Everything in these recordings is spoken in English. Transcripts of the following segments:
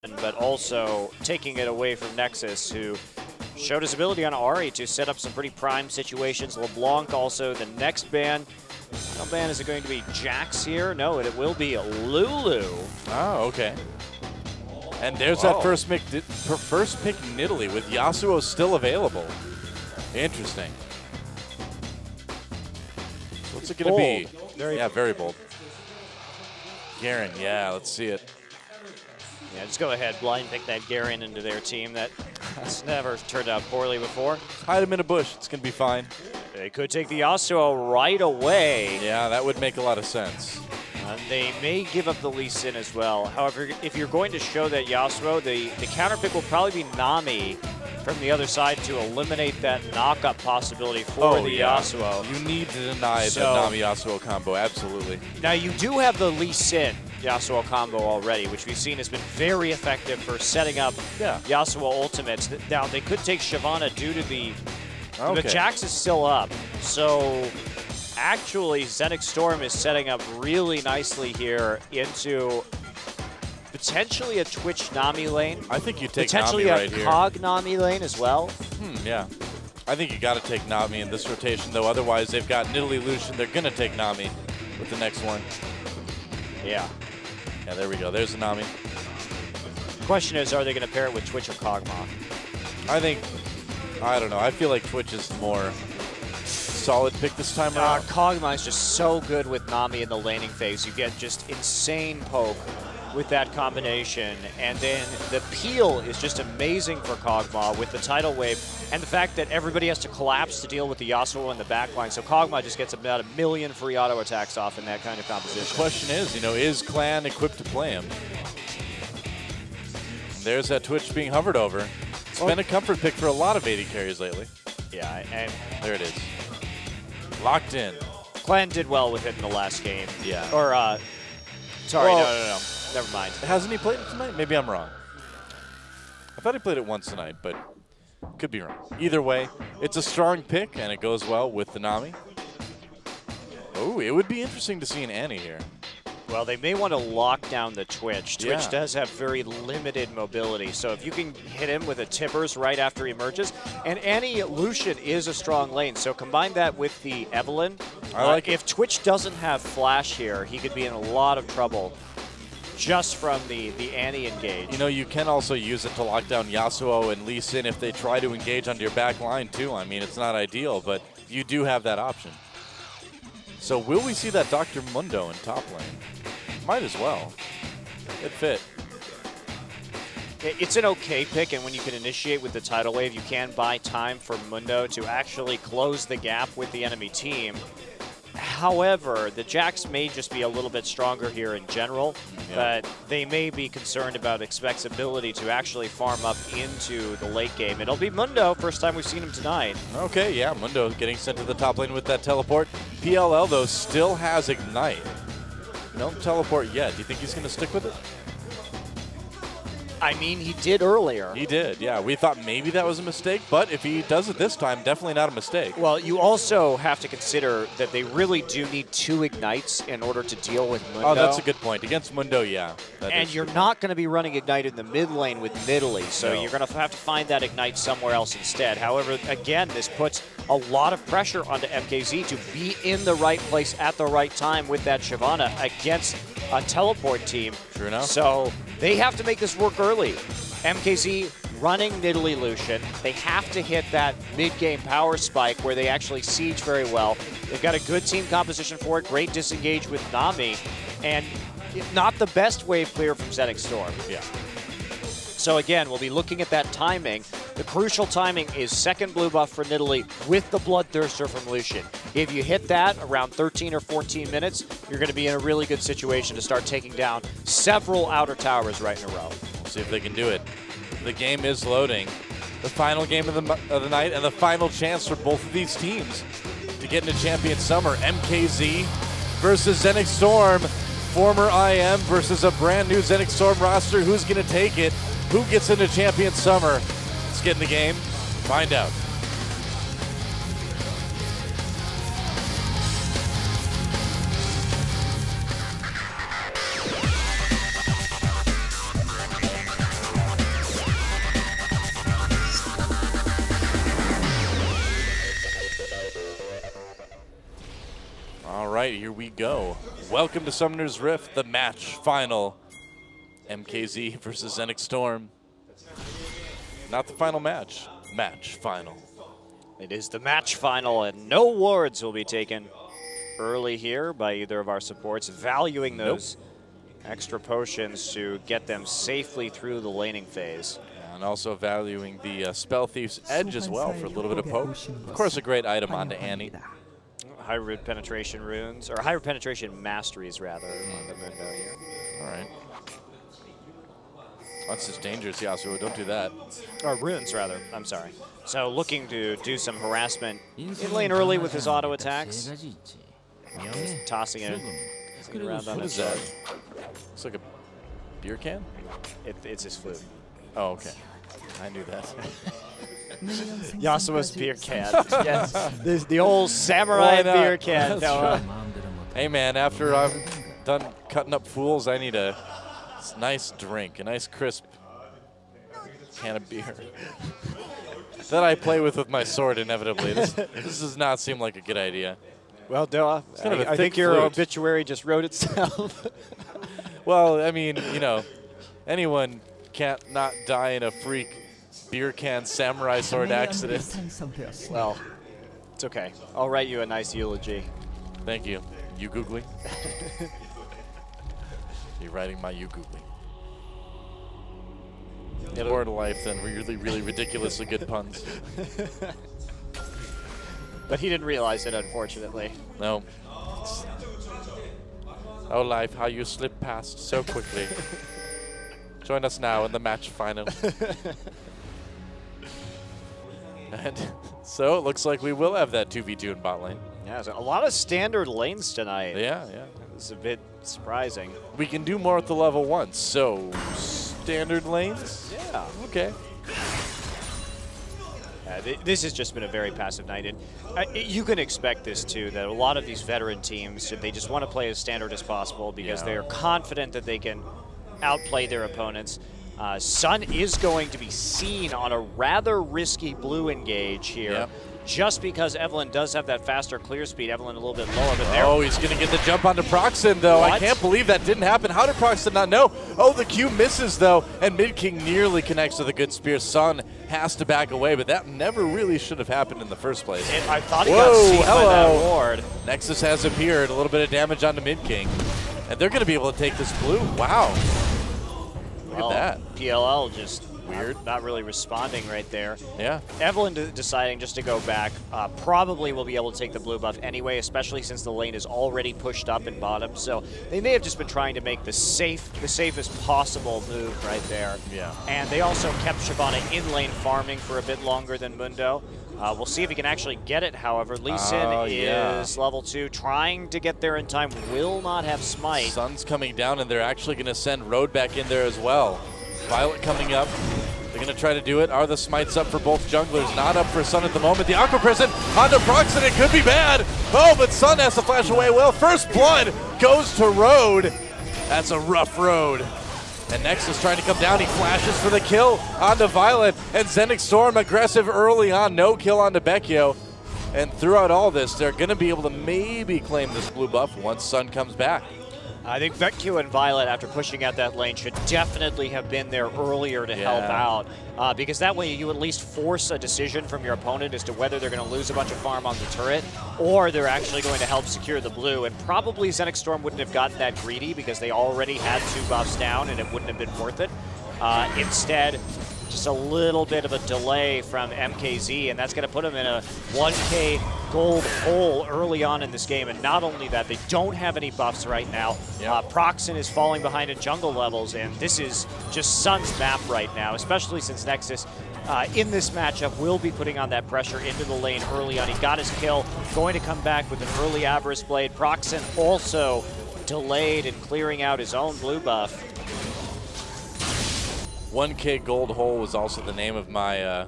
but also taking it away from Nexus, who showed his ability on Ari to set up some pretty prime situations. LeBlanc also the next ban. What ban is it going to be? Jax here? No, it will be Lulu. Oh, okay. And there's that first pick Nidalee with Yasuo still available. Interesting. So what's it going to be? Very bold. Garen, yeah, let's see it. Yeah, just go ahead, blind pick that Garen into their team. That's never turned out poorly before. Hide him in a bush, it's going to be fine. They could take the Yasuo right away. Yeah, that would make a lot of sense. And they may give up the Lee Sin as well. However, if you're going to show that Yasuo, the counter pick will probably be Nami from the other side to eliminate that knock-up possibility for the Yasuo. You need to deny the Nami-Yasuo combo, absolutely. Now, you do have the Lee Sin Yasuo combo already, which we've seen has been very effective for setting up Yasuo ultimates. Now, they could take Shyvana due to the Jax is still up. So, actually, Xenics Storm is setting up really nicely here into potentially a Twitch Nami lane. I think you take Nami right here. Potentially a Cog Nami lane as well. Yeah. I think you got to take Nami in this rotation, though. Otherwise, they've got Nidalee Lucian. They're going to take Nami with the next one. Yeah. Yeah, there we go. There's the Nami. Question is, are they going to pair it with Twitch or Kog'Maw? I don't know. I feel like Twitch is the more solid pick this time around. Kog'Maw is just so good with Nami in the laning phase. You get just insane poke with that combination. And then the peel is just amazing for Kog'Maw with the tidal wave and the fact that everybody has to collapse to deal with the Yasuo in the backline. So Kog'Maw just gets about 1 million free auto attacks off in that kind of composition. The question is, is Clan equipped to play him? And there's that Twitch being hovered over. It's been a comfort pick for a lot of AD carries lately. Yeah, and there it is. Locked in. Clan did well with it in the last game. Yeah. Or, sorry, no. Never mind. Hasn't he played it tonight? Maybe I'm wrong. I thought he played it once tonight, but could be wrong. Either way, it's a strong pick, and it goes well with the Nami. Oh, it would be interesting to see an Annie here. Well, they may want to lock down the Twitch. Twitch does have very limited mobility, so if you can hit him with a Tibbers right after he emerges, and Annie Lucian is a strong lane, so combine that with the Evelynn. If Twitch doesn't have Flash here, he could be in a lot of trouble just from the Annie engage. You can also use it to lock down Yasuo and Lee Sin if they try to engage onto your back line, too. I mean, it's not ideal, but you do have that option. So will we see that Dr. Mundo in top lane? Might as well. It fit. It's an okay pick, and when you can initiate with the tidal wave, you can buy time for Mundo to actually close the gap with the enemy team. However, the Jax may just be a little bit stronger here in general, but they may be concerned about Expect's ability to actually farm up into the late game. It'll be Mundo, first time we've seen him tonight. Okay, yeah, Mundo getting sent to the top lane with that teleport. PLL, though, still has Ignite. No teleport yet. Do you think he's going to stick with it? I mean, he did earlier. He did, yeah. We thought maybe that was a mistake, but if he does it this time, definitely not a mistake. Well, you also have to consider that they really do need 2 Ignites in order to deal with Mundo. Oh, that's a good point. Against Mundo, yeah. And you're not going to be running Ignite in the mid lane with Nidalee, so you're going to have to find that Ignite somewhere else instead. However, again, this puts a lot of pressure onto MKZ to be in the right place at the right time with that Shyvana against a teleport team. True enough. So they have to make this work early. MKZ running Nidalee Lucian. They have to hit that mid-game power spike where they actually siege very well. They've got a good team composition for it. Great disengage with Nami. And not the best wave clear from Xenics Storm. Yeah. So again, we'll be looking at that timing. The crucial timing is second blue buff for Nidalee with the Bloodthirster from Lucian. If you hit that around 13 or 14 minutes, you're going to be in a really good situation to start taking down several outer towers right in a row. We'll see if they can do it. The game is loading. The final game of the night and the final chance for both of these teams to get into Champion Summer. MKZ versus Xenics Storm. Former IM versus a brand new Xenics Storm roster. Who's going to take it? Who gets into Champion Summer? Let's get in the game. Find out. go. Welcome to Summoner's Rift, the match final. MKZ versus Xenics Storm. Not the final match. Match final. It is the match final, and no wards will be taken early here by either of our supports, valuing those extra potions to get them safely through the laning phase. And also valuing the Spell Thief's Edge as well for a little bit of poke. Of course, a great item onto Annie. Hybrid penetration runes, or hybrid penetration masteries, rather, on the Mundo here. All right. That's just dangerous, Yasuo. Don't do that. Or runes, rather. I'm sorry. So looking to do some harassment in lane early with his auto attacks. Just tossing it around on his that? It's like a beer can? It's his flute. Oh, okay. I knew that. Yasuo's beer can. Yes, the old samurai beer can. No, hey, man, after I'm done cutting up fools, I need a nice drink, a nice crisp can of beer that I play with my sword inevitably. This does not seem like a good idea. Well, Doa, I think your obituary just wrote itself. Well, I mean, you know, anyone can't not die in a freak beer can samurai sword accident. Well, it's okay. I'll write you a nice eulogy. Thank you. You googling? You're writing my you googling. More to life than really, really ridiculously good puns. But he didn't realize it, unfortunately. No. Oh, life, how you slip past so quickly. Join us now in the match final. And so it looks like we will have that 2v2 in bot lane. Yeah, so a lot of standard lanes tonight. Yeah. It's a bit surprising. We can do more at the level 1, so standard lanes? Yeah. Okay. This has just been a very passive night, and you can expect this too, that a lot of these veteran teams, they just want to play as standard as possible because they are confident that they can outplay their opponents. Sun is going to be seen on a rather risky blue engage here, just because Evelyn does have that faster clear speed. Evelyn a little bit lower, but there. Oh, he's going to get the jump onto Proxen, though. What? I can't believe that didn't happen. How did Proxen not know? Oh, the Q misses, though, and Mid King nearly connects with a good spear. Sun has to back away, but that never really should have happened in the first place. I thought he got seen by that ward. Nexus has appeared, a little bit of damage onto Mid King, and they're going to be able to take this blue. Wow. Look at that. PLL just weird, not really responding right there. Yeah. Evelyn deciding just to go back, probably will be able to take the blue buff anyway, especially since the lane is already pushed up in bottom. So they may have just been trying to make the safest possible move right there. Yeah. And they also kept Shyvana in lane farming for a bit longer than Mundo. We'll see if he can actually get it, however. Lee Sin is level 2, trying to get there in time, will not have smite. Sun's coming down, and they're actually going to send Road back in there as well. Violet coming up. They're going to try to do it. Are the smites up for both junglers? Not up for Sun at the moment. The Aqua Prison onto Proxen. It could be bad. Oh, but Sun has to flash away. Well, first blood goes to Road. That's a rough Road. And Nexus trying to come down. He flashes for the kill onto Violet. And Xenics Storm aggressive early on. No kill onto Becchio. And throughout all this, they're going to be able to maybe claim this blue buff once Sun comes back. I think Becchio and Violet, after pushing out that lane, should definitely have been there earlier to help out. Because that way you at least force a decision from your opponent as to whether they're going to lose a bunch of farm on the turret or they're actually going to help secure the blue. And probably Xenics Storm wouldn't have gotten that greedy because they already had 2 buffs down and it wouldn't have been worth it. Instead, just a little bit of a delay from MKZ, and that's going to put them in a 1K gold hole early on in this game. And not only that, they don't have any buffs right now. Proxen is falling behind in jungle levels, and this is just Sun's map right now, especially since Nexus in this matchup will be putting on that pressure into the lane early on. He got his kill, going to come back with an early Avarice Blade. Proxen also delayed in clearing out his own blue buff. 1K Gold Hole was also the name of my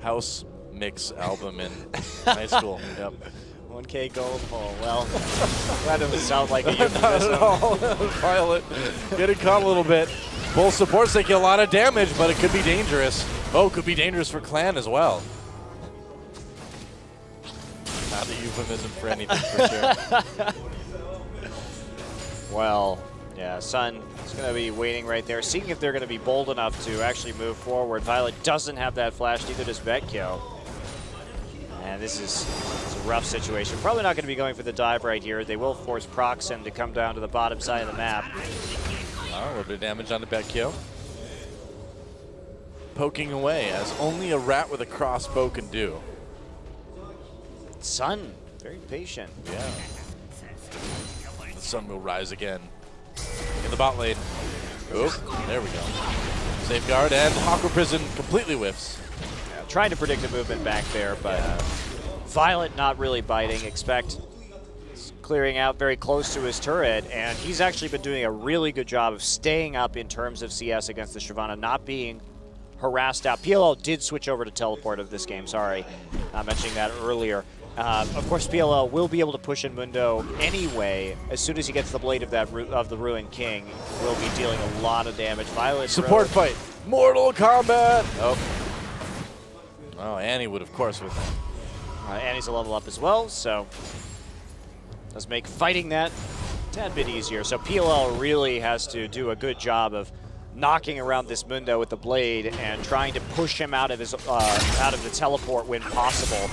house mix album in high school. Yep. 1K Gold Hole. Well, that doesn't sound like a euphemism. Not at all. Violet getting caught a little bit. Both supports taking a lot of damage, but it could be dangerous. Oh, could be dangerous for Clan as well. Not a euphemism for anything, for sure. Well, yeah, Sun is going to be waiting right there, seeing if they're going to be bold enough to actually move forward. Violet doesn't have that flash, neither does Vecchio. And this is a rough situation. Probably not going to be going for the dive right here. They will force Proxim to come down to the bottom side of the map. Oh, a little bit of damage on the Vecchio. Poking away, as only a rat with a crossbow can do. Sun, very patient. Yeah. The Sun will rise again. In the bot lane. Oop, there we go. Safeguard, and Aqua Prison completely whiffs. Yeah, trying to predict a movement back there, but Violet not really biting. Expect clearing out very close to his turret, and he's actually been doing a really good job of staying up in terms of CS against the Shyvana, not being harassed out. PLL did switch over to teleport of this game, sorry. Mentioning that earlier. Of course, PLL will be able to push in Mundo anyway. As soon as he gets the blade of the Ruined King, will be dealing a lot of damage. Violet support fight, Mortal Kombat. Oh, Annie would of course with that. Annie's a level up as well, so does make fighting that a tad bit easier. So PLL really has to do a good job of knocking around this Mundo with the blade and trying to push him out of his the teleport when possible.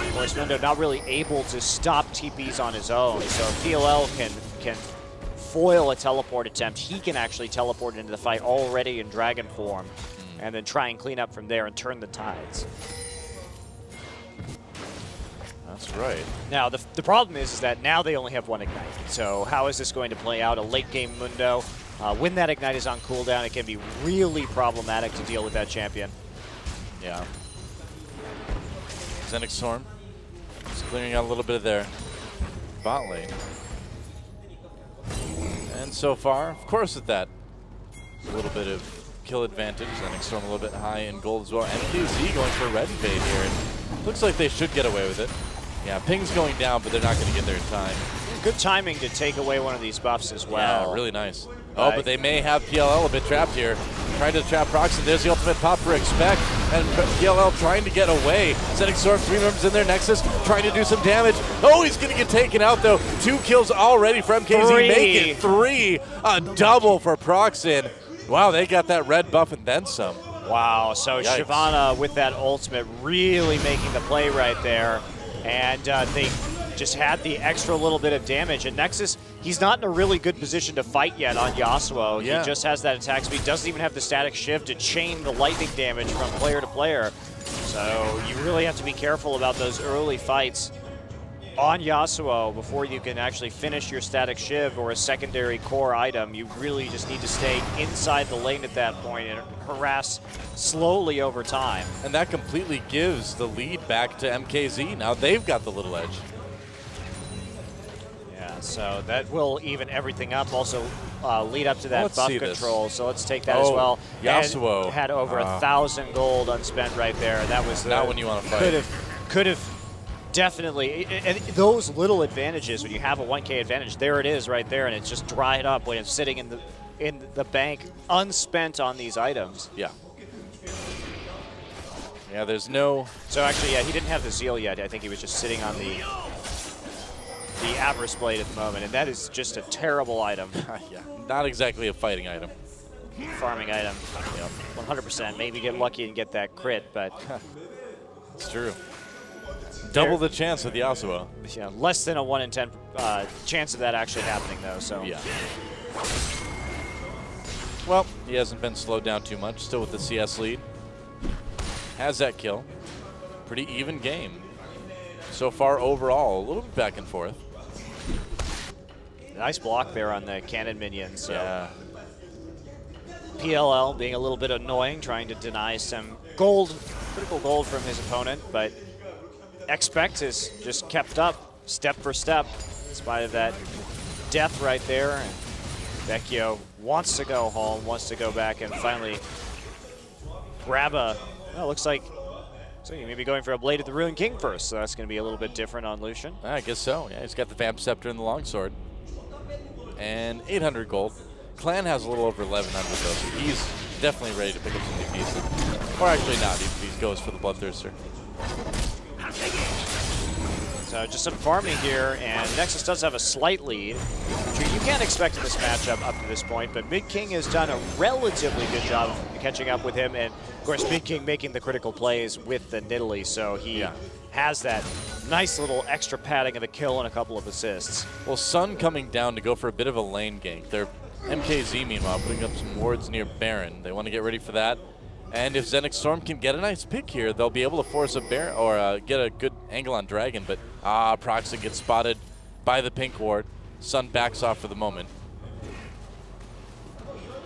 Of course, Mundo not really able to stop TPs on his own, so if PLL can foil a teleport attempt, he can actually teleport into the fight already in dragon form, and then try and clean up from there and turn the tides. That's right. Now, the problem is that now they only have one Ignite. So how is this going to play out? A late game Mundo. When that Ignite is on cooldown, it can be really problematic to deal with that champion. Yeah. Xenics Storm just clearing out a little bit of their bot lane. And so far, of course with that, a little bit of kill advantage. Xenics Storm a little bit high in gold as well. MKZ going for a red invade here. And looks like they should get away with it. Yeah, ping's going down, but they're not going to get there in time. Good timing to take away one of these buffs as well. Yeah, really nice. Oh, but they may have PLL a bit trapped here. Trying to trap Proxim. There's the ultimate pop for Expect. And PLL trying to get away. Xenics Storm, 3 members in there. Nexus trying to do some damage. Oh, he's going to get taken out, though. 2 kills already for MKZ. Make it 3. A double for Proxim. Wow, they got that red buff and then some. Wow, so yikes. Shyvana with that ultimate really making the play right there. And they just had the extra little bit of damage. And Nexus, he's not in a really good position to fight yet on Yasuo. Yeah. He just has that attack speed, doesn't even have the static shift to chain the lightning damage from player to player. So you really have to be careful about those early fights on Yasuo before you can actually finish your static shiv or a secondary core item. You really just need to stay inside the lane at that point and harass slowly over time. And that completely gives the lead back to MKZ. Now they've got the little edge. Yeah, so that will even everything up. Also lead up to that buff control. So let's take that as well. Yasuo and had over 1,000 gold unspent right there. That was not when you want to fight. Could have definitely, and those little advantages, when you have a 1K advantage, there it is right there, and it's just dried up when it's sitting in the bank unspent on these items. Yeah. Yeah, there's no... So actually, yeah, he didn't have the Zeal yet. I think he was just sitting on the Avarice Blade at the moment, and that is just a terrible item. Yeah, not exactly a fighting item. Farming item, you know, 100%. Maybe get lucky and get that crit, but... It's true. Double the chance with Yasuo. Yeah, less than a 1 in 10 chance of that actually happening, though. So yeah. Well, he hasn't been slowed down too much. Still with the CS lead. Has that kill. Pretty even game so far overall. A little bit back and forth. Nice block there on the cannon minions. So. Yeah. PLL being a little bit annoying, trying to deny some gold, critical gold from his opponent, but Expect has just kept up step for step in spite of that death right there. And Vecchio wants to go home, wants to go back and finally grab a, well, looks like so you may be going for a Blade of the Ruined King first, so that's going to be a little bit different on Lucian. I guess so. Yeah, he's got the Vamp Scepter and the Longsword. And 800 gold. Clan has a little over 1,100 though, so he's definitely ready to pick up something decent. Or actually not, he goes for the Bloodthirster. So just some farming here, and Nexus does have a slight lead, which you can't expect in this matchup up to this point, but Mid King has done a relatively good job of catching up with him, and of course Mid King making the critical plays with the Nidalee, so he has that nice little extra padding of a kill and a couple of assists. Well, Sun coming down to go for a bit of a lane gank. They're MKZ, meanwhile, putting up some wards near Baron. They want to get ready for that. And if Xenics Storm can get a nice pick here, they'll be able to force a Baron or get a good angle on Dragon. But Proxy gets spotted by the pink ward. Sun backs off for the moment.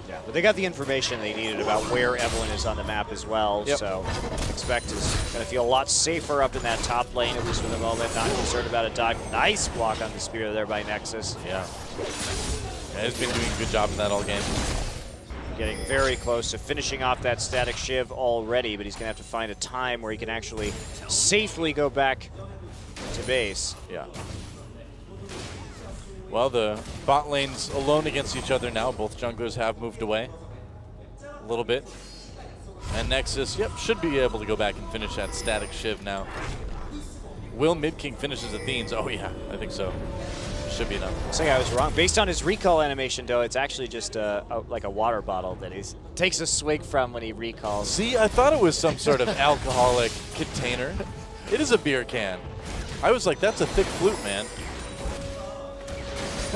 Yeah, but they got the information they needed about where Evelyn is on the map as well. Yep. So expect is going to feel a lot safer up in that top lane, at least for the moment. Not concerned about a dive. Nice block on the spear there by Nexus. Yeah. He's been doing a good job in that all game. Getting very close to finishing off that static shiv already, but he's going to have to find a time where he can actually safely go back to base. Yeah. Well, the bot lane's alone against each other now. Both junglers have moved away a little bit. And Nexus, should be able to go back and finish that static shiv now. Will Mid King finishes Athene's? Oh yeah, I think so. Should be enough. Looks like I was wrong. Based on his recall animation, though, it's actually just like a water bottle that he takes a swig from when he recalls. See, I thought it was some sort of alcoholic container. It is a beer can. I was like, that's a thick flute, man.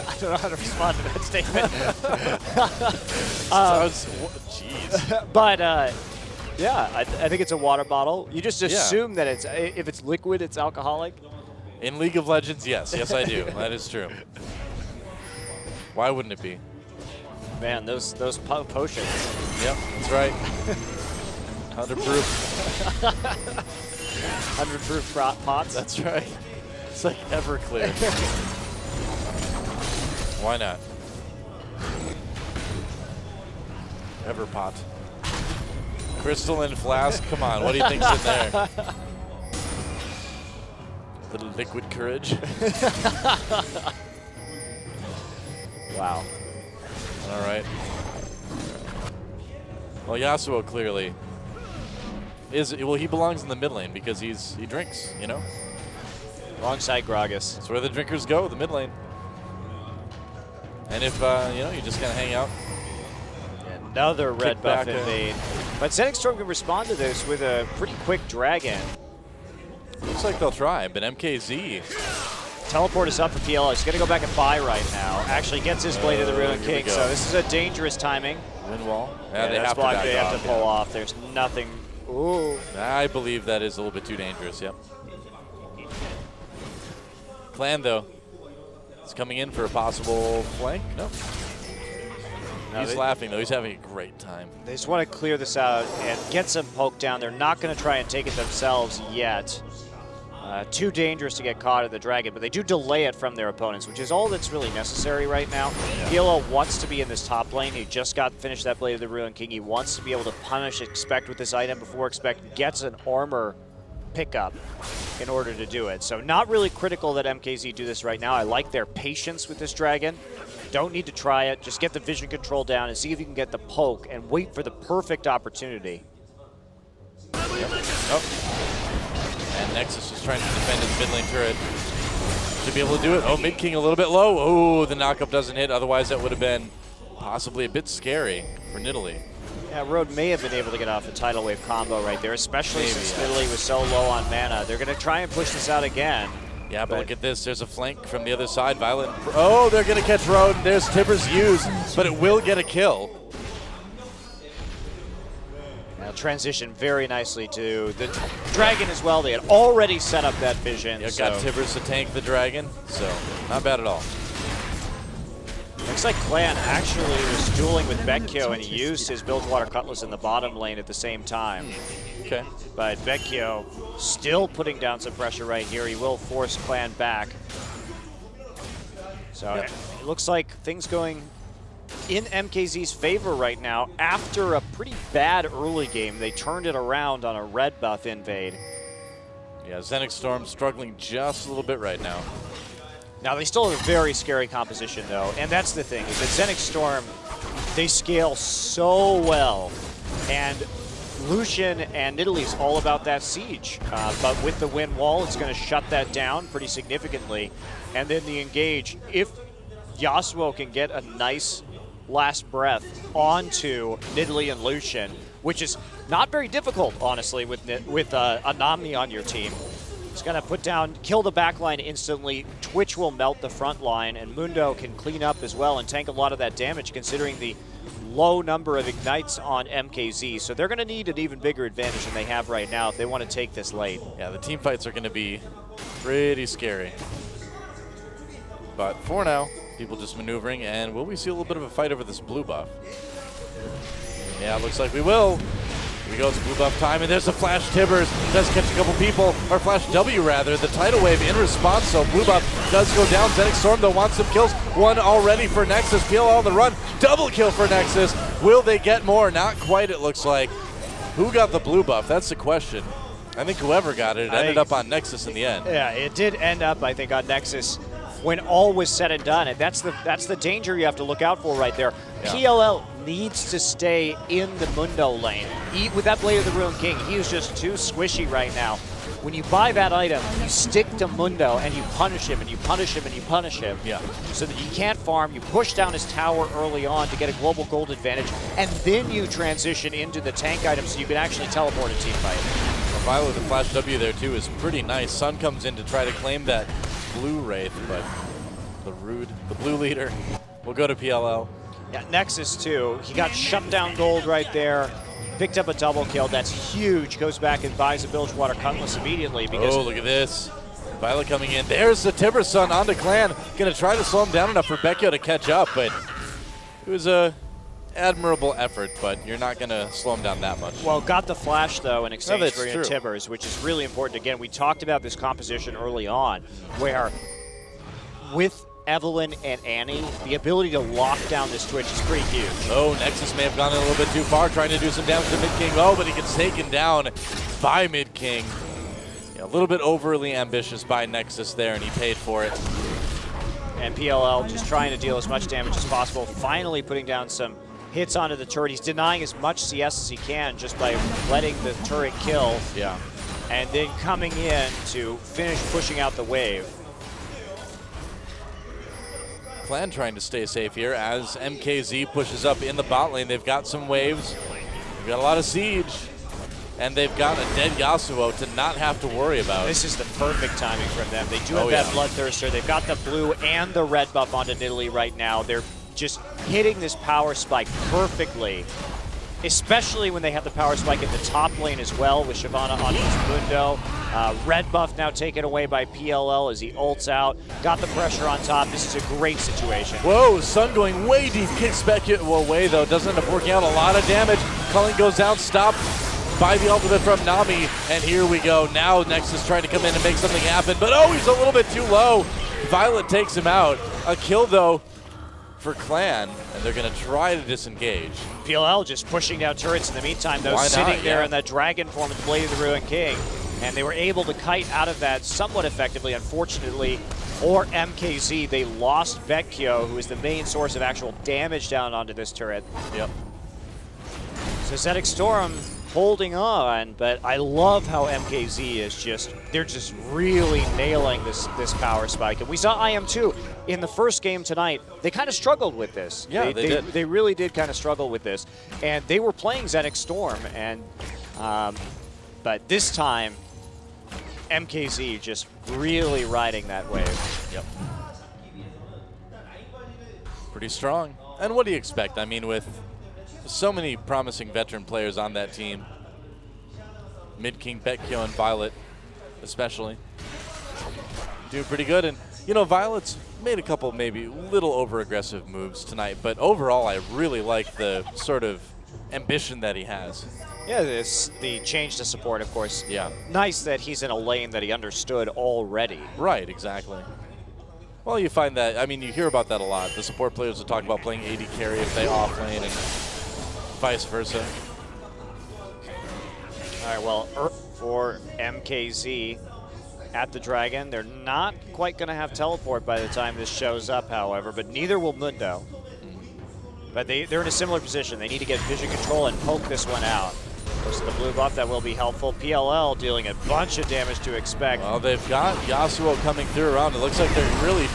I don't know how to respond to that statement. Jeez. But yeah, I think it's a water bottle. You just assume that if it's liquid, it's alcoholic. In League of Legends, yes. Yes, I do. That is true. Why wouldn't it be? Man, those potions. Yep, that's right. 100 proof. 100 proof pots. That's right. It's like Everclear. Why not? Everpot. Crystalline flask. Come on, what do you think's in there? Little liquid courage. Wow. All right. Well, Yasuo clearly he belongs in the mid lane because he drinks, you know? Alongside Gragas. That's where the drinkers go, the mid lane. And if, you just kind of hang out. Another red buff invade. But Xenics Storm can respond to this with a pretty quick dragon. Looks like they'll try, but MKZ. Teleport is up for PL. He's going to go back and buy right now. Actually gets his Blade of the Ruined King, so this is a dangerous timing. Wind wall. Yeah, they have to pull off. There's nothing. Ooh. I believe that is a little bit too dangerous, yep. Clan, though, is coming in for a possible flank. No. He's laughing, though. He's having a great time. They just want to clear this out and get some poke down. They're not going to try and take it themselves yet. Too dangerous to get caught in the dragon, but they do delay it from their opponents, which is all that's really necessary right now. PLO wants to be in this top lane. He just finished that Blade of the Ruined King. He wants to be able to punish Expect with this item before Expect gets an armor pickup in order to do it. So not really critical that MKZ do this right now. I like their patience with this dragon. Don't need to try it. Just get the vision control down and see if you can get the poke and wait for the perfect opportunity. And Nexus just trying to defend his mid lane turret. Should be able to do it. Oh, Mid King a little bit low. Oh, the knockup doesn't hit. Otherwise, that would have been possibly a bit scary for Nidalee. Yeah, Road may have been able to get off the tidal wave combo right there, especially since Nidalee was so low on mana. They're going to try and push this out again. Yeah, but look at this. There's a flank from the other side. Violet. Oh, they're going to catch Road. There's Tibbers used, but it will get a kill. Now transition very nicely to the dragon as well. They had already set up that vision. Yeah, got Tibbers to tank the dragon, so not bad at all. Looks like Clan actually was dueling with Vecchio and he used his Bilgewater Cutlass in the bottom lane at the same time. Okay. But Vecchio still putting down some pressure right here. He will force Clan back. So it looks like things going in MKZ's favor right now. After a pretty bad early game, they turned it around on a red buff invade. Yeah, Xenics Storm struggling just a little bit right now. Now, they still have a very scary composition, though, and that's the thing, is that Xenics Storm, they scale so well, and Lucian and Italy's all about that siege, but with the wind wall, it's going to shut that down pretty significantly. And then the engage, if Yasuo can get a nice last breath onto Nidalee and Lucian, which is not very difficult, honestly, with Anami on your team. It's going to put down, kill the back line instantly. Twitch will melt the front line, and Mundo can clean up as well and tank a lot of that damage, considering the low number of ignites on MKZ. So they're going to need an even bigger advantage than they have right now if they want to take this late. Yeah, the team fights are going to be pretty scary. But for now, people just maneuvering, and will we see a little bit of a fight over this blue buff? Yeah, looks like we will. Here we go, it's blue buff time, and there's a flash Tibbers. Does catch a couple people, or flash W rather. The tidal wave in response, so blue buff does go down. Xenics Storm though wants some kills. One already for Nexus. PLL on the run. Double kill for Nexus. Will they get more? Not quite, it looks like. Who got the blue buff? That's the question. I think whoever got it, ended up on Nexus in the end. Yeah, it did end up, I think, on Nexus when all was said and done. And that's the danger you have to look out for right there. Yeah. PLL needs to stay in the Mundo lane. With that Blade of the Ruined King, he is just too squishy right now. When you buy that item, you stick to Mundo and you punish him and you punish him and you punish him. Yeah. So that he can't farm. You push down his tower early on to get a global gold advantage, and then you transition into the tank item so you can actually teleport a team fight. Violet with the flash W there too is pretty nice. Sun comes in to try to claim that blue Wraith, but the blue leader will go to PLL. Yeah, Nexus too. He got shut down gold right there. Picked up a double kill. That's huge. Goes back and buys a Bilgewater Cutlass immediately. Because look at this. Violet coming in. There's the Timber Sun onto Clan. Going to try to slow him down enough for Vecchio to catch up, but it was a admirable effort, but you're not going to slow him down that much. Well, got the flash, though, in exchange for Tibbers, which is really important. Again, we talked about this composition early on, where with Evelynn and Annie, the ability to lock down this Twitch is pretty huge. Oh, Nexus may have gone a little bit too far, trying to do some damage to Mid King. Oh, but he gets taken down by Mid King. Yeah, a little bit overly ambitious by Nexus there, and he paid for it. And PLL just trying to deal as much damage as possible, finally putting down some hits onto the turret. He's denying as much CS as he can just by letting the turret kill. Yeah. And then coming in to finish pushing out the wave. Clan trying to stay safe here as MKZ pushes up in the bot lane. They've got some waves. They've got a lot of siege. And they've got a dead Yasuo to not have to worry about. This is the perfect timing from them. They do have that Bloodthirster. They've got the blue and the red buff onto Nidalee right now. They're just hitting this power spike perfectly, especially when they have the power spike in the top lane as well with Shyvana on his Mundo. Red buff now taken away by PLL as he ults out. Got the pressure on top. This is a great situation. Whoa, Sun going way deep. Kicks back away though. Doesn't end up working out. A lot of damage. Culling goes down. Stopped by the ultimate from Nami. And here we go. Now Nexus trying to come in and make something happen. But oh, he's a little bit too low. Violet takes him out. A kill though for Clan, and they're going to try to disengage. PLL just pushing down turrets in the meantime, though, sitting there in that dragon form with the Blade of the Ruined King. And they were able to kite out of that somewhat effectively. Unfortunately, for MKZ, they lost Vecchio, who is the main source of actual damage down onto this turret. Yep. So Xenics Storm holding on, but I love how MKZ is they're just really nailing this power spike. And we saw IM2 in the first game tonight. They kind of struggled with this. Yeah, they did. They really did kind of struggle with this. And they were playing Xenics Storm, and but this time, MKZ just really riding that wave. Yep. Pretty strong. And what do you expect? I mean, with so many promising veteran players on that team, Mid King, Vecchio, and Violet especially, doing pretty good. And, you know, Violet's made a couple maybe little over-aggressive moves tonight, but overall I really like the sort of ambition that he has. Yeah, the change to support, of course. Yeah. Nice that he's in a lane that he understood already. Right, exactly. Well, you find that, I mean, you hear about that a lot. The support players will talk about playing AD carry if they off-lane and vice versa. All right, well, for MKZ at the Dragon, they're not quite going to have teleport by the time this shows up, however, but neither will Mundo. But they're in a similar position. They need to get vision control and poke this one out. Just the blue buff, that will be helpful. PLL dealing a bunch of damage to expect. Well, they've got Yasuo coming through around. It looks like they're really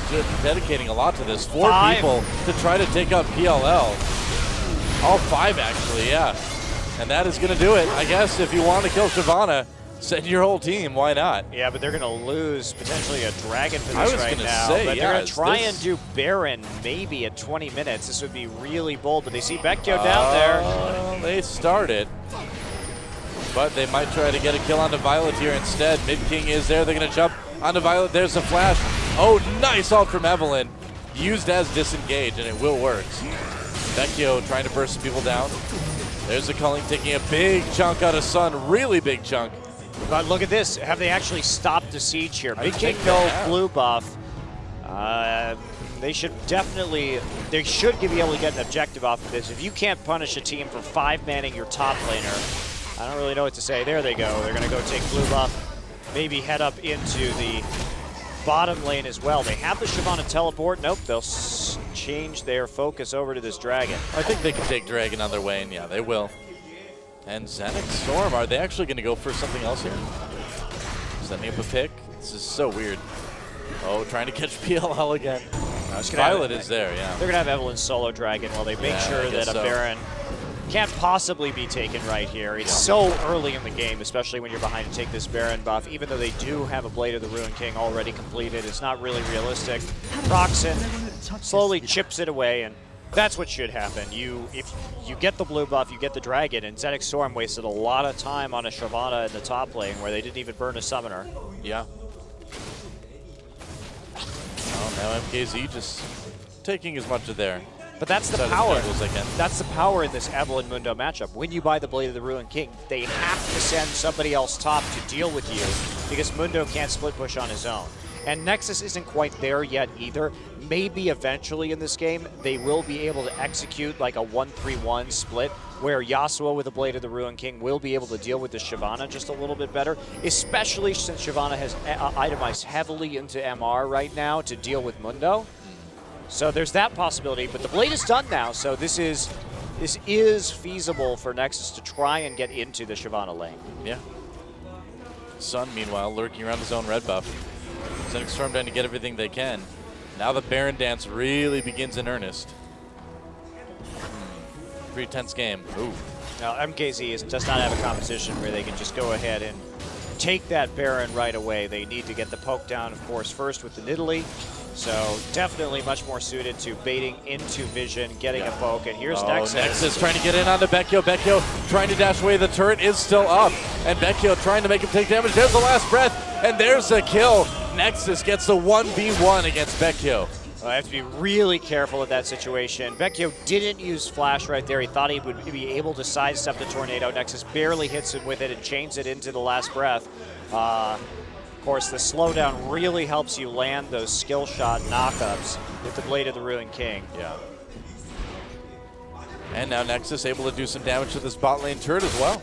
dedicating a lot to this. 4 people to try to take out PLL. All 5, actually, yeah. And that is going to do it. I guess if you want to kill Shyvana, send your whole team. Why not? Yeah, but they're going to lose potentially a dragon for this right now. Say, but yeah, they're going to try and do Baron maybe at 20 minutes. This would be really bold, but they see Vecchio down there. They started. But they might try to get a kill onto Violet here instead. Mid King is there. They're going to jump onto Violet. There's a flash. Oh, nice ult from Evelyn. Used as disengage, and it will work. Vecchio trying to burst some people down. There's the culling, taking a big chunk out of Sun. Really big chunk. But look at this. Have they actually stopped the siege here? Mid King, no blue buff. They should definitely, they should be able to get an objective off of this. If you can't punish a team for 5-manning your top laner, I don't really know what to say. There they go. They're going to go take blue buff, maybe head up into the bottom lane as well. They have the Shyvana teleport. Nope, they'll change their focus over to this dragon. I think they can take dragon on their way, and yeah, they will. And Xenics Storm, are they actually going to go for something else here? Setting up a pick. This is so weird. Oh, trying to catch PLL again. Violet is there, yeah. They're going to have Evelyn's solo dragon while they make sure that a Baron can't possibly be taken right here. It's so early in the game, especially when you're behind to take this Baron buff. Even though they do have a Blade of the Ruin King already completed, it's not really realistic. Proxen slowly chips it away, and that's what should happen. If you get the blue buff, you get the dragon, and Xenics Storm wasted a lot of time on a Shyvana in the top lane where they didn't even burn a summoner. Yeah. Well, now MKZ just taking as much of there. But that's the power. That's the power in this Evelyn Mundo matchup. When you buy the Blade of the Ruin King, they have to send somebody else top to deal with you because Mundo can't split push on his own. And Nexus isn't quite there yet either. Maybe eventually in this game, they will be able to execute like a 1-3-1 split where Yasuo with the Blade of the Ruin King will be able to deal with the Shyvana just a little bit better, especially since Shyvana has itemized heavily into MR right now to deal with Mundo. So there's that possibility, but the Blade is done now, so this is feasible for Nexus to try and get into the Shyvana lane. Yeah. Sun, meanwhile, lurking around his own red buff. Xenics Storm trying to get everything they can. Now the Baron dance really begins in earnest. Pretty tense game. Ooh. Now MKZ does not have a competition where they can just go ahead and take that Baron right away. They need to get the poke down, of course, first with the Nidalee. So definitely much more suited to baiting into vision, getting a poke, and here's Nexus. Nexus trying to get in onto Vecchio. Vecchio trying to dash away. The turret is still up, and Vecchio trying to make him take damage. There's the last breath, and there's the kill. Nexus gets the 1v1 against Vecchio. Well, I have to be really careful of that situation. Vecchio didn't use flash right there. He thought he would be able to sidestep the tornado. Nexus barely hits him with it and chains it into the last breath. Of course, the slowdown really helps you land those skill shot knockups with the Blade of the Ruin King. Yeah. And now Nexus able to do some damage to this bot lane turret as well.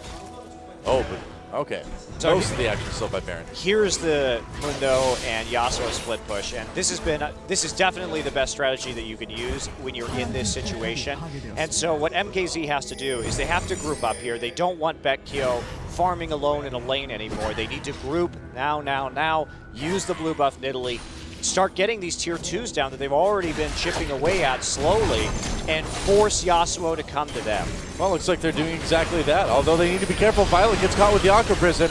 Oh, but okay. So most of the action still by Baron. Here's the Mundo and Yasuo split push, and this is definitely the best strategy that you can use when you're in this situation. And so what MKZ has to do is they have to group up here. They don't want Vecchio farming alone in a lane anymore. They need to group now, use the blue buff Nidalee, start getting these tier 2s down that they've already been chipping away at slowly, and force Yasuo to come to them. Well, looks like they're doing exactly that, although they need to be careful. Violet gets caught with the Aqua Prison.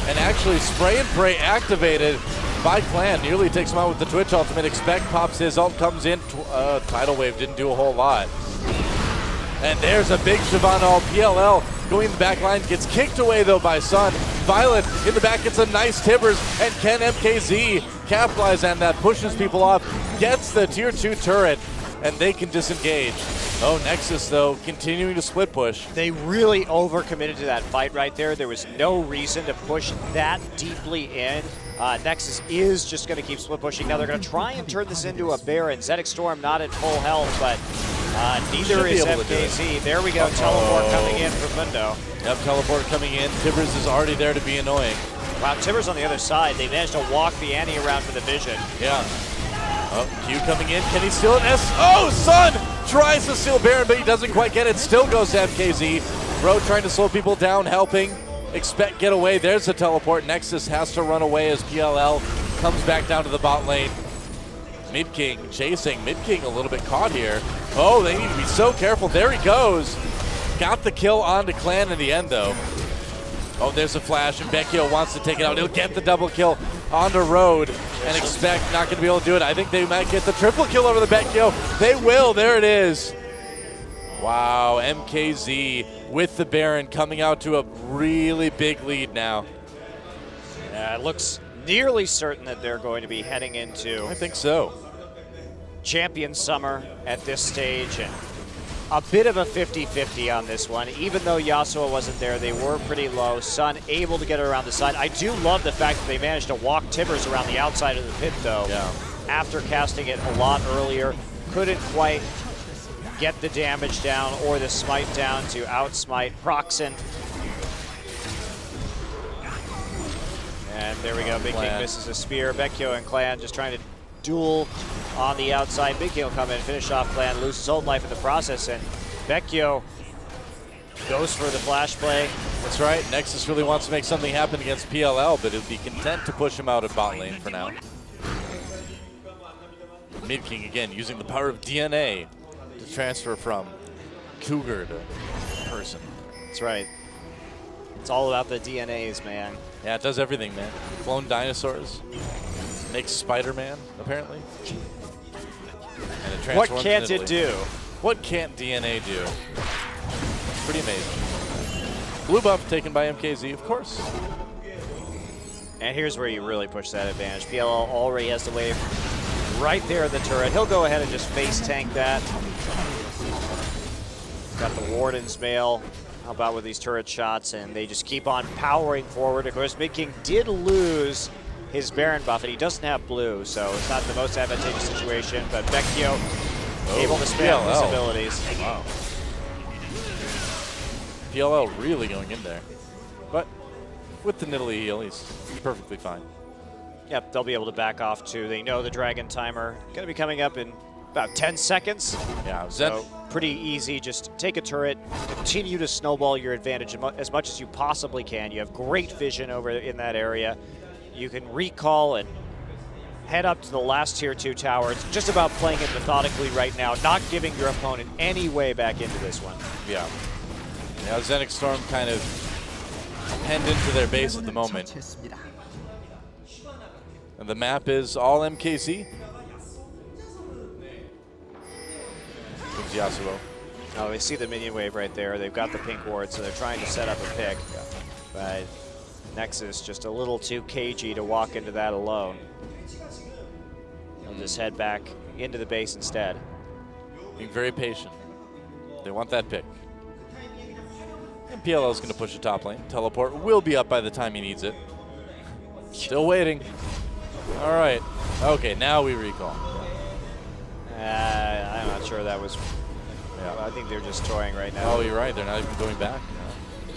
And actually, Spray and Pray activated by Clan. Nearly takes him out with the Twitch ultimate. Expect pops his ult, comes in. Tidal Wave didn't do a whole lot. And there's a big Shyvana ult. PLL going in the back line. Gets kicked away, though, by Sun. Violet in the back gets a nice Tibbers. And can MKZ capitalize on that? Pushes people off. Gets the tier 2 turret. And they can disengage. Oh, Nexus, though, continuing to split push. They really overcommitted to that fight right there. There was no reason to push that deeply in. Nexus is just going to keep split pushing. Now they're going to try and turn this into a Baron. Xenics Storm not at full health, but neither is MKZ. There we go, teleport coming in from Mundo. Yep, teleport coming in. Tibbers is already there to be annoying. Wow, Tibbers on the other side. They managed to walk the Annie around for the vision. Yeah. Oh, Q coming in. Can he steal it? Oh, Sun tries to steal Baron, but he doesn't quite get it. Still goes to MKZ. Road trying to slow people down, helping. Expect get away. There's the teleport. Nexus has to run away as PLL comes back down to the bot lane. Mid King chasing. Mid King a little bit caught here. Oh, they need to be so careful. There he goes. Got the kill onto Clan in the end, though. Oh, there's a flash, and Vecchio wants to take it out. He'll get the double kill onto Road, and Expect not going to be able to do it. I think they might get the triple kill over the Vecchio. They will. There it is. Wow, MKZ with the Baron coming out to a really big lead now. Yeah, it looks nearly certain that they're going to be heading into, I think so, Champion Summer at this stage, and a bit of a 50-50 on this one. Even though Yasuo wasn't there, they were pretty low. Sun able to get it around the side. I do love the fact that they managed to walk Tibbers around the outside of the pit, though. Yeah. After casting it a lot earlier, couldn't quite get the damage down or the smite down to outsmite Proxen. And there we go, Big King misses a spear. Vecchio and Clan just trying to duel on the outside. Big King will come in, finish off Clan, lose his own life in the process, and Vecchio goes for the flash play. That's right, Nexus really wants to make something happen against PLL, but he'll be content to push him out of bot lane for now. Mid King again using the power of DNA to transfer from Cougar to person. That's right. It's all about the DNAs, man. Yeah, it does everything, man. Clone dinosaurs. Makes Spider-Man, apparently. And it transforms what can't it do? What can't DNA do? Pretty amazing. Blue buff taken by MKZ, of course. And here's where you really push that advantage. PLL already has the wave right there at the turret. He'll go ahead and just face tank that. Got the Warden's Mail. How about with these turret shots? And they just keep on powering forward. Of course, Mid King did lose his Baron buff, and he doesn't have blue, so it's not the most advantageous situation, but Vecchio able to spam his abilities. Wow. PLL really going in there. But with the Nidalee heal, he's perfectly fine. Yep, they'll be able to back off too. They know the Dragon timer going to be coming up in about 10 seconds. Yeah, so pretty easy. Just take a turret, continue to snowball your advantage as much as you possibly can. You have great vision over in that area. You can recall and head up to the last tier 2 tower. It's just about playing it methodically right now, not giving your opponent any way back into this one. Yeah. Now Xenics Storm kind of penned into their base at the moment. And the map is all MKZ. Comes Yasuo. Oh, they see the minion wave right there. They've got the pink ward, so they're trying to set up a pick. But Nexus just a little too cagey to walk into that alone. They'll just head back into the base instead. Being very patient. They want that pick. And PLL is going to push the top lane. Teleport will be up by the time he needs it. Still waiting. All right. Okay, now we recall. I'm not sure that was... Yeah, I think they're just toying right now. Oh, you're right. They're not even going back.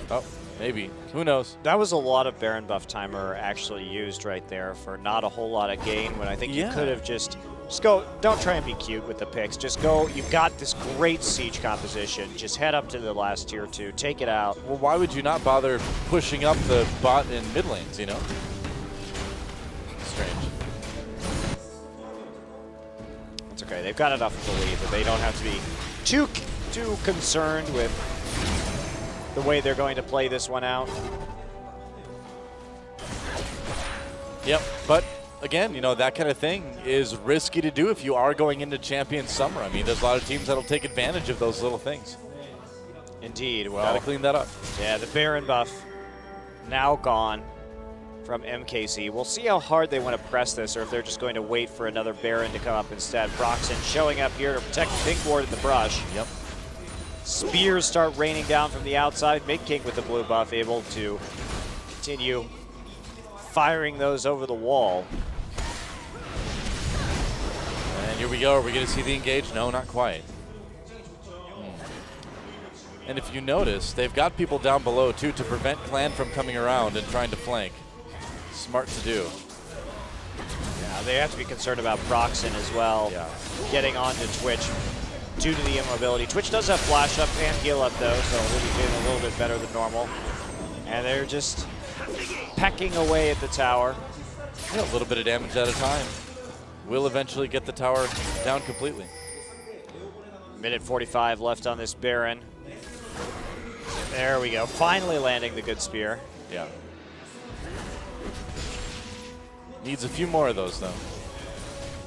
Oh, maybe. Who knows? That was a lot of Baron buff timer actually used right there for not a whole lot of gain, when I think you could have just go, don't try and be cute with the picks. Just go, you've got this great siege composition. Just head up to the last tier 2, take it out. Well, why would you not bother pushing up the bot in mid lanes, you know? Strange. It's okay. They've got enough of a lead that they don't have to be too concerned with the way they're going to play this one out. Yep, but again, you know, that kind of thing is risky to do if you are going into Champion Summer. I mean, there's a lot of teams that'll take advantage of those little things. Indeed. Well, gotta clean that up. Yeah, the Baron buff now gone from MKZ. We'll see how hard they want to press this, or if they're just going to wait for another Baron to come up instead. Proxen showing up here to protect the pink ward in the brush. Yep. Spears start raining down from the outside. Mid King with the blue buff able to continue firing those over the wall. And here we go. Are we going to see the engage? No, not quite. And if you notice, they've got people down below, too, to prevent Clan from coming around and trying to flank. Smart to do. Yeah, they have to be concerned about Proxen as well. Yeah. Getting onto Twitch due to the immobility. Twitch does have flash up and heal up though, so he'll be doing a little bit better than normal. And they're just pecking away at the tower. Yeah, a little bit of damage at a time. We'll eventually get the tower down completely. Minute 45 left on this Baron. There we go. Finally landing the good spear. Yeah. Needs a few more of those, though.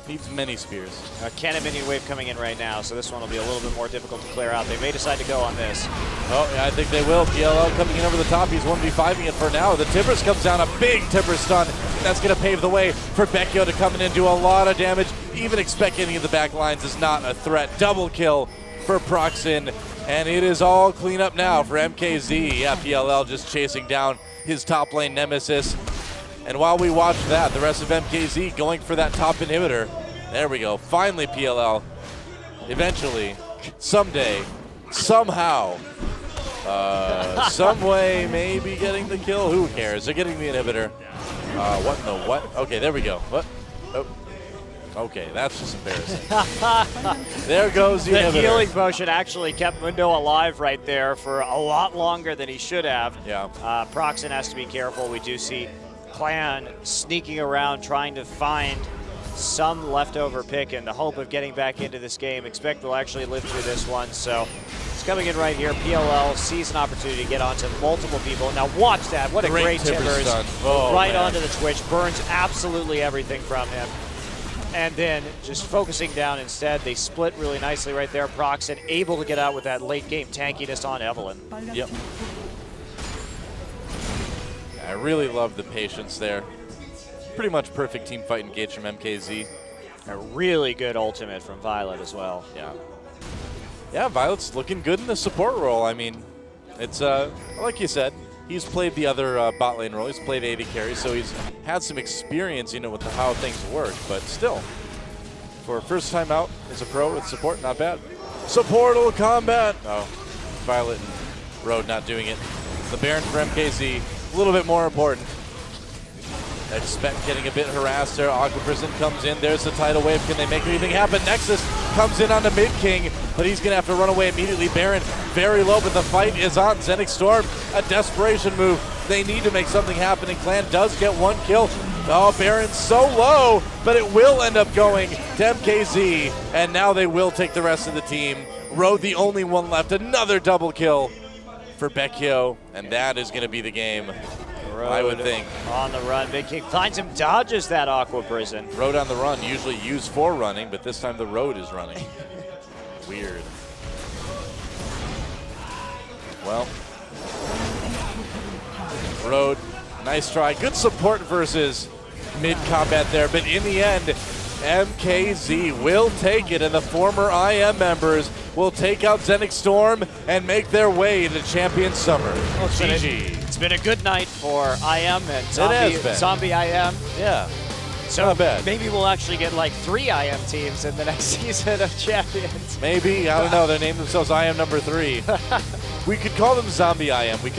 Needs many spears. Cannon minion wave coming in right now, so this one will be a little bit more difficult to clear out. They may decide to go on this. Oh, yeah, I think they will. PLL coming in over the top. He's 1v5ing it for now. The Timbers comes down, a big Timber stun. That's going to pave the way for Becchio to come in and do a lot of damage. Even expect any of the back lines is not a threat. Double kill for Proxen, and it is all cleanup now for MKZ. Yeah, PLL just chasing down his top lane nemesis. And while we watch that, the rest of MKZ going for that top inhibitor. There we go. Finally, PLL. Eventually, someday, somehow, some way, maybe getting the kill. Who cares? They're getting the inhibitor. What in the what? Okay, there we go. What? Oh. Okay, that's just embarrassing. There goes the inhibitor. Healing potion actually kept Mundo alive right there for a lot longer than he should have. Yeah. Proxen has to be careful. We do see Clan sneaking around trying to find some leftover pick in the hope of getting back into this game. Expect they'll actually live through this one. So it's coming in right here. PLL sees an opportunity to get onto multiple people. Now watch that. What a great Timbers. Right onto the Twitch. Burns absolutely everything from him. And then just focusing down instead. They split really nicely right there. Proxen able to get out with that late game tankiness on Evelyn. Yep. I really love the patience there. Pretty much perfect team fight engage from MKZ. A really good ultimate from Violet as well. Yeah. Yeah, Violet's looking good in the support role. I mean, it's like you said, he's played the other bot lane role. He's played AD carry, so he's had some experience, you know, with how things work. But still, for a first time out as a pro with support, not bad. Supportal combat. Oh, Violet and Road not doing it. The Baron for MKZ, a little bit more important. Expect getting a bit harassed there. Aqua Prison comes in. There's the tidal wave. Can they make anything happen? Nexus comes in on the mid king, but he's going to have to run away immediately. Baron very low, but the fight is on. Xenics Storm, a desperation move. They need to make something happen, and Clan does get one kill. Oh, Baron's so low, but it will end up going to MKZ, and now they will take the rest of the team. Road the only one left. Another double kill for Becchio, and that is going to be the game. Road I would think. On the run, Big King finds him, dodges that Aqua Prison. Road on the run, usually used for running, but this time the Road is running. Weird. Well, Road, nice try. Good support versus mid-combat there, but in the end, MKZ will take it, and the former IM members will take out Xenics Storm and make their way into Champion Summer. Well, GG. It's been a good night for IM and Zombie IM. Yeah. So not bad. Maybe we'll actually get like 3 IM teams in the next season of Champions. Maybe. I don't know. They named themselves IM number 3. We could call them Zombie IM. We could